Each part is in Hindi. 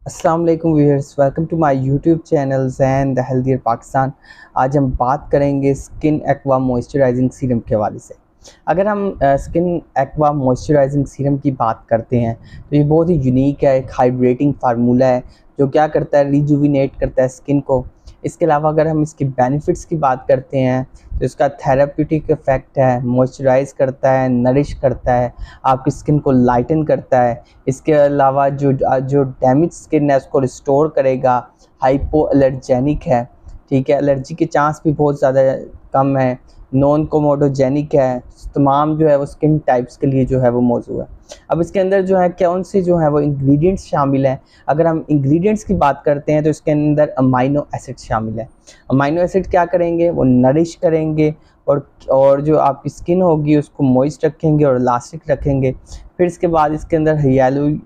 अस्सलाम वालेकुम viewers, welcome to my YouTube channels and the healthier Pakistan. आज हम बात करेंगे स्किन एक्वा मॉइस्चराइजिंग सीरम के हवाले से। अगर हम स्किन एक्वा मॉइस्चराइजिंग सीरम की बात करते हैं तो ये बहुत ही यूनिक है, एक हाइड्रेटिंग फार्मूला है जो क्या करता है, रिजुविनेट करता है स्किन को। इसके अलावा अगर हम इसकी बेनिफिट्स की बात करते हैं तो इसका थेराप्यूटिक इफ़ेक्ट है, मॉइस्चराइज करता है, नरिश करता है, आपकी स्किन को लाइटन करता है। इसके अलावा जो जो डैमेज स्किन है उसको रिस्टोर करेगा, हाइपो एलर्जेनिक है, ठीक है, एलर्जी के चांस भी बहुत ज़्यादा कम है, नॉन कोमोडोजेनिक है, तमाम जो है वो स्किन टाइप्स के लिए जो है वो मौजूद है। अब इसके अंदर जो है कौन से जो है वो इंग्रेडिएंट्स शामिल हैं। अगर हम इंग्रेडिएंट्स की बात करते हैं तो इसके अंदर अमाइनो एसिड शामिल है। अमाइनो एसिड क्या करेंगे, वो नरिश करेंगे और जो आपकी स्किन होगी उसको मॉइस्ट रखेंगे और इलास्टिक रखेंगे। फिर इसके बाद इसके अंदर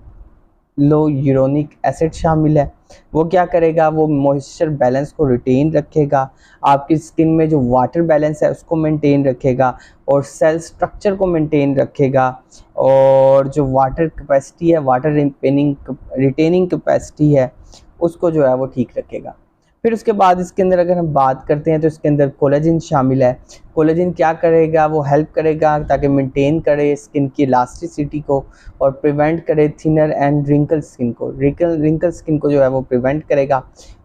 यूरोनिक एसिड शामिल है। वो क्या करेगा, वो मॉइस्चर बैलेंस को रिटेन रखेगा, आपकी स्किन में जो वाटर बैलेंस है उसको मेंटेन रखेगा और सेल स्ट्रक्चर को मेंटेन रखेगा, और जो वाटर कैपेसिटी है, वाटर रिटेनिंग कैपेसिटी है, उसको जो है वो ठीक रखेगा। फिर उसके बाद इसके अंदर अगर हम बात करते हैं तो इसके अंदर कोलेजन शामिल है। कोलेजन क्या करेगा, वो हेल्प करेगा ताकि मेंटेन करे स्किन की इलास्टिसिटी को और प्रिवेंट करे थिनर एंड रिंकल स्किन को, रिंकल स्किन को जो है वो प्रिवेंट करेगा।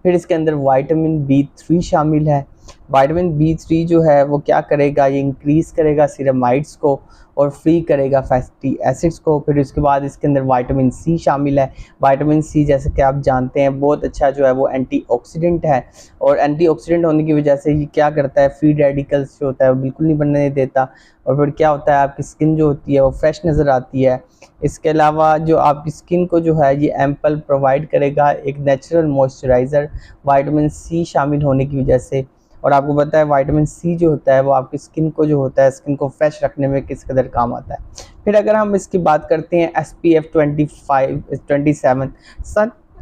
फिर इसके अंदर विटामिन B3 शामिल है। विटामिन B3 जो है वो क्या करेगा, ये इंक्रीज़ करेगा सीरामाइड्स को और फ्री करेगा फैटी एसिड्स को। फिर उसके बाद इसके अंदर विटामिन C शामिल है। विटामिन C जैसे कि आप जानते हैं बहुत अच्छा जो है वो एंटीऑक्सीडेंट है, और एंटीऑक्सीडेंट होने की वजह से ये क्या करता है, फ्री रेडिकल्स जो होता है वो बिल्कुल नहीं बनने देता, और फिर क्या होता है, आपकी स्किन जो होती है वो फ्रेश नज़र आती है। इसके अलावा जो आपकी स्किन को जो है ये एम्पल प्रोवाइड करेगा, एक नेचुरल मॉइस्चराइज़र विटामिन C शामिल होने की वजह से। और आपको पता है विटामिन C जो होता है वो आपकी स्किन को जो होता है, स्किन को फ्रेश रखने में किस कदर काम आता है। फिर अगर हम इसकी बात करते हैं SPF 27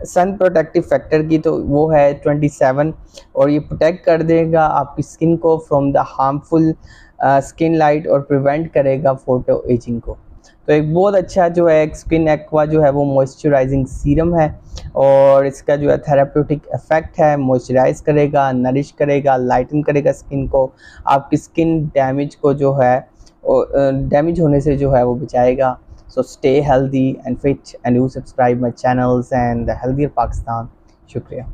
सन प्रोटेक्टिव फैक्टर की, तो वो है 27, और ये प्रोटेक्ट कर देगा आपकी स्किन को from the harmful skin light और प्रिवेंट करेगा फोटो एजिंग को। तो एक बहुत अच्छा जो है एक स्किन एक्वा जो है वो मॉइस्चराइजिंग सीरम है, और इसका जो है थेराप्यूटिक इफ़ेक्ट है, मॉइस्चराइज करेगा, नरिश करेगा, लाइटन करेगा स्किन को, आपकी स्किन डैमेज को जो है डैमेज होने से जो है वो बचाएगा। So stay healthy and fit and you subscribe my channels and the healthier Pakistan. शुक्रिया।